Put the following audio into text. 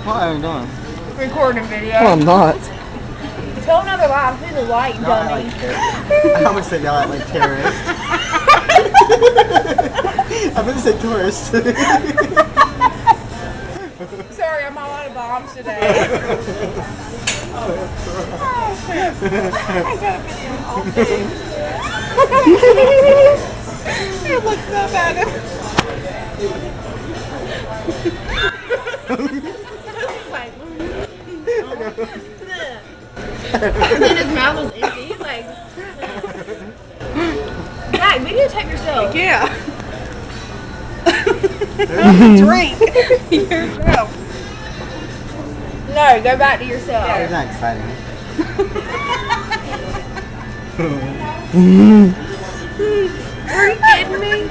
What are you doing? Recording video. Well, I'm not. Tell another lie. Who's the light Y'all dummy? act like terrorists. I almost said y'all act like terrorists. I meant to say tourists. Sorry, I'm all out of bombs today. It looks so bad. And then his mouth was empty. He's like, Zach, videotape yourself. Yeah. Drink. Yourself. No, go back to yourself. It's not exciting. Are you kidding me?